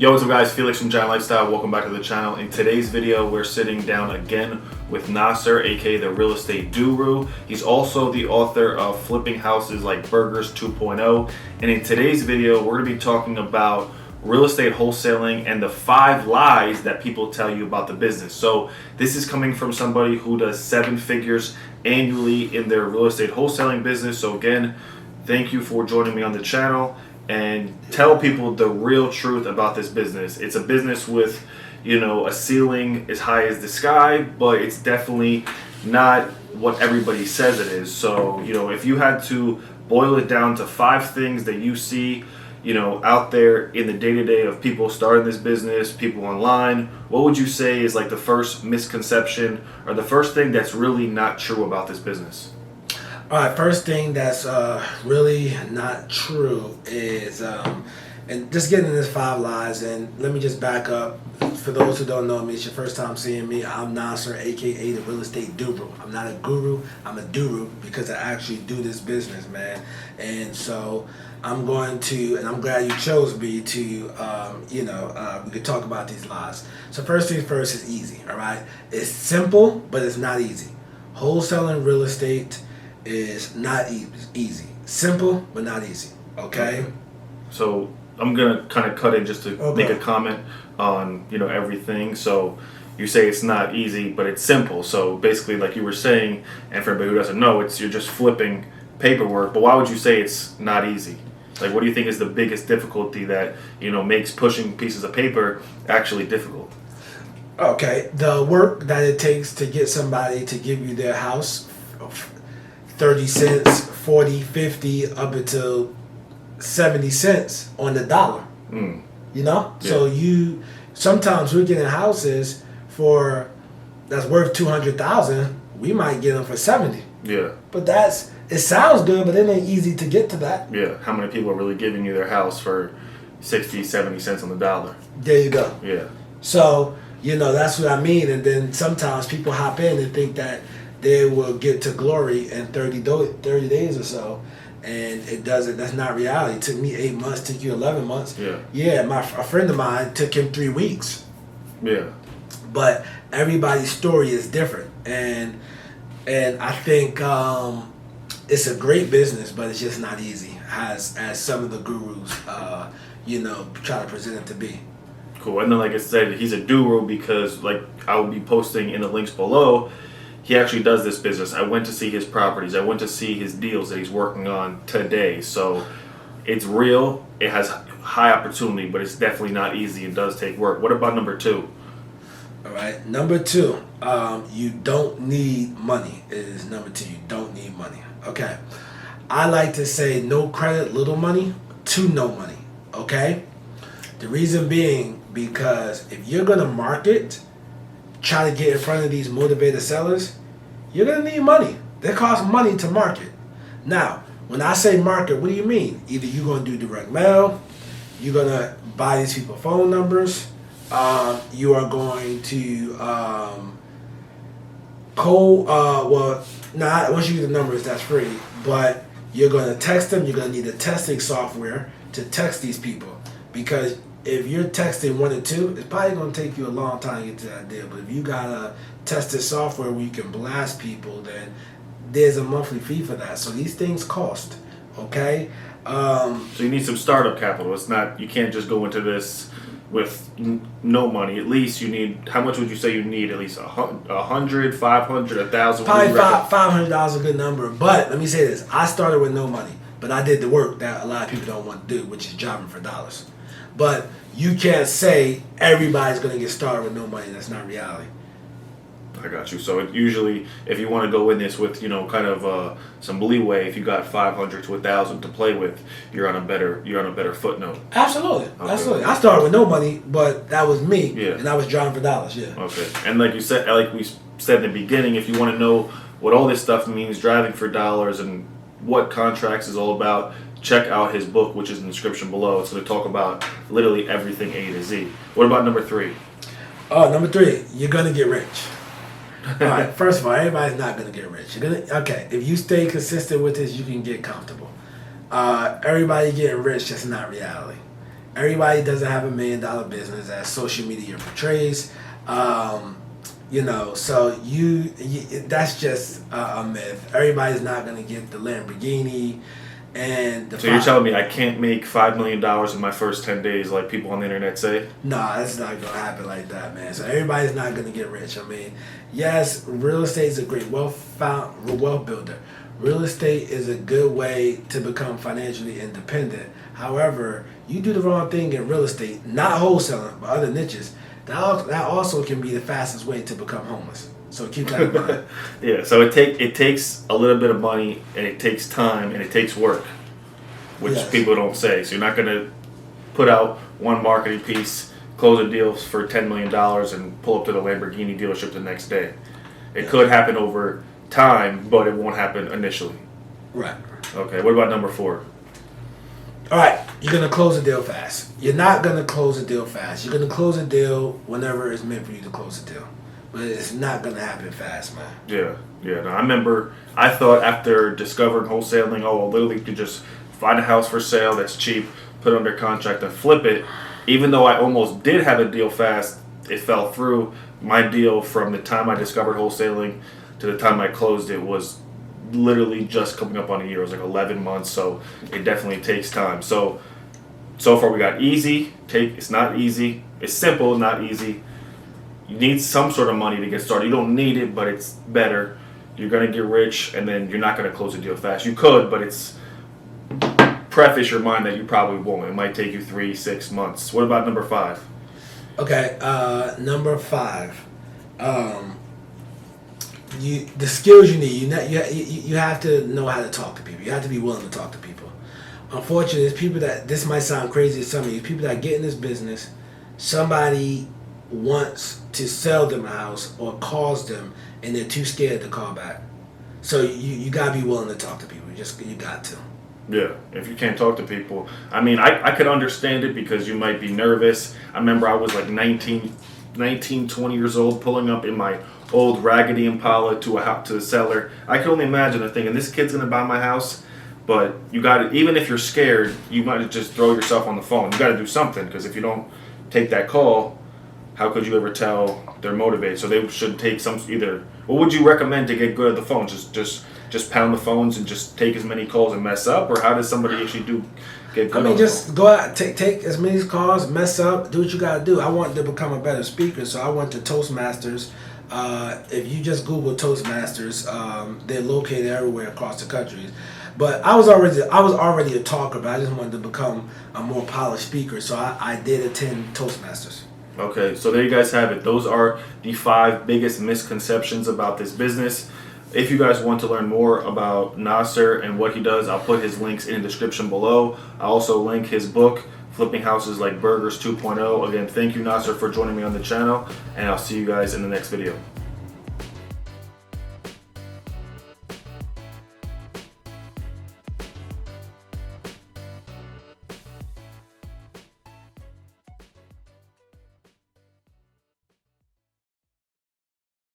Yo, what's up guys, Felix from Giant Lifestyle. Welcome back to the channel. In today's video, we're sitting down again with Nasser, aka the Real Estate Guru. He's also the author of Flipping Houses Like Burgers 2.0. And in today's video, we're gonna be talking about real estate wholesaling and the 5 lies that people tell you about the business. So this is coming from somebody who does 7 figures annually in their real estate wholesaling business. So again, thank you for joining me on the channel. And tell people the real truth about this business. It's a business with, a ceiling as high as the sky, but it's definitely not what everybody says it is. So, if you had to boil it down to 5 things that you see, out there in the day-to-day of people starting this business, people online, what would you say is like the first misconception or the first thing that's really not true about this business? All right, first thing that's really not true is, and just getting into this 5 lies, and let me just back up. For those who don't know me, it's your first time seeing me, I'm Nasser, aka the Real Estate Guru. I'm not a guru, I'm a guru because I actually do this business, man. And so I'm going to, and I'm glad you chose me to, we could talk about these lies. So first things first is easy, all right? It's simple, but it's not easy. Wholesaling real estate is not easy. Simple, but not easy. Okay? So I'm gonna kind of cut in just to make a comment on everything. So you say it's not easy, but it's simple. So basically, like you were saying, and for everybody who doesn't know, you're just flipping paperwork. But why would you say it's not easy? Like, what do you think is the biggest difficulty that makes pushing pieces of paper actually difficult? Okay, the work that it takes to get somebody to give you their house. 30 cents, 40, 50, up until 70 cents on the dollar. Yeah. So sometimes we're getting houses that's worth 200,000. We might get them for 70. Yeah. But it sounds good, but it ain't easy to get to that. Yeah. How many people are really giving you their house for 60, 70 cents on the dollar? There you go. Yeah. So, that's what I mean. And then sometimes people hop in and think that they will get to glory in 30 days or so, and it doesn't. That's not reality. It took me 8 months, took you 11 months. Yeah. A friend of mine took him 3 weeks. Yeah. But everybody's story is different, and I think it's a great business, but it's just not easy, as some of the gurus, try to present it to be. Cool. And then, like I said, he's a guru because, like, I will be posting in the links below. He actually does this business. I went to see his properties. I went to see his deals that he's working on today. So it's real. It has high opportunity, but it's definitely not easy. It does take work. What about number 2? All right. Number 2, you don't need money. It is number 2. You don't need money. Okay. I like to say no credit, little money to no money. Okay. The reason being because if you're going to market, try to get in front of these motivated sellers, you're going to need money. They cost money to market. Now, when I say market, what do you mean? Either you're going to do direct mail, you're going to buy these people phone numbers, you are going to once you get the numbers, that's free, but you're going to text them. You're going to need a texting software to text these people, because if you're texting 1 or 2, it's probably going to take you a long time to get to that deal. But if you got a tested software where you can blast people, then there's a monthly fee for that. So these things cost, okay? So you need some startup capital. You can't just go into this with no money. At least you need, how much would you say you need? At least 100, 500, 1,000? Probably $500 is a good number. But let me say this. I started with no money, but I did the work that a lot of people don't want to do, which is jobbing for dollars. But you can't say everybody's going to get started with no money. That's not reality. I got you. So usually, if you want to go in this with, some leeway, if you got 500 to 1,000 to play with, you're on a better footnote. Absolutely, okay. Absolutely. I started with no money, but that was me, and I was driving for dollars. Yeah. Okay. And like we said in the beginning, if you want to know what all this stuff means, driving for dollars, and what contracts is all about, check out his book, which is in the description below. It's going to talk about literally everything A to Z. What about number 3? Number 3, you're going to get rich. All right, first of all, everybody's not going to get rich. If you stay consistent with this, you can get comfortable. Everybody getting rich, that's not reality. Everybody doesn't have $1 million business as social media portrays. You know, so you that's just a myth. Everybody's not gonna get the Lamborghini and the. So you're telling me I can't make $5 million in my first 10 days, like people on the internet say? Nah, that's not gonna happen like that, man. So everybody's not gonna get rich. I mean, yes, real estate is a great wealth builder. Real estate is a good way to become financially independent. However, you do the wrong thing in real estate, not wholesaling, but other niches. That also can be the fastest way to become homeless. So keep that in mind. Yeah, so it takes a little bit of money, and it takes time, and it takes work, which people don't say. So you're not going to put out one marketing piece, close a deal for $10 million, and pull up to the Lamborghini dealership the next day. It could happen over time, but it won't happen initially. Right. Okay, what about number 4? All right, you're going to close a deal fast. You're not going to close a deal fast. You're going to close a deal whenever it's meant for you to close a deal. But it's not going to happen fast, man. Yeah. No, I remember I thought after discovering wholesaling, literally you could just find a house for sale that's cheap, put it under contract, and flip it. Even though I almost did have a deal fast, it fell through. My deal from the time I discovered wholesaling to the time I closed it was literally just coming up on a year. It was like 11 months, so it definitely takes time. So far we got easy. It's not easy. It's simple, not easy. You need some sort of money to get started. You don't need it, but it's better. You're going to get rich, and then you're not going to close a deal fast. You could, but it's preface your mind that you probably won't. It might take you 3-6 months. What about number 5? Okay, number 5. The skills you need. You have to know how to talk to people. You have to be willing to talk to people. Unfortunately, there's people that, this might sound crazy to some of you, people that get in this business, somebody wants to sell them a house or calls them, and they're too scared to call back. So you gotta be willing to talk to people. You got to. Yeah, if you can't talk to people. I mean, I could understand it because you might be nervous. I remember I was like 19, 20 years old, pulling up in my old raggedy Impala to the seller. I can only imagine the thinking, this kid's gonna buy my house. But you got to, even if you're scared, you might just throw yourself on the phone. You got to do something, because if you don't take that call, how could you ever tell they're motivated? So they should take either. What would you recommend to get good at the phone? Just pound the phones and just take as many calls and mess up, or how does somebody actually get good? I mean, just go out, take as many calls, mess up, do what you got to do. I want to become a better speaker, so I went to Toastmasters. If you just Google Toastmasters, they're located everywhere across the country. But I was already a talker, but I just wanted to become a more polished speaker, so I did attend Toastmasters. Okay, so there you guys have it. Those are the 5 biggest misconceptions about this business. If you guys want to learn more about Nasser and what he does, I'll put his links in the description below. I'll also link his book, Flipping Houses Like Burgers 2.0. Again, thank you, Nasser, for joining me on the channel, and I'll see you guys in the next video.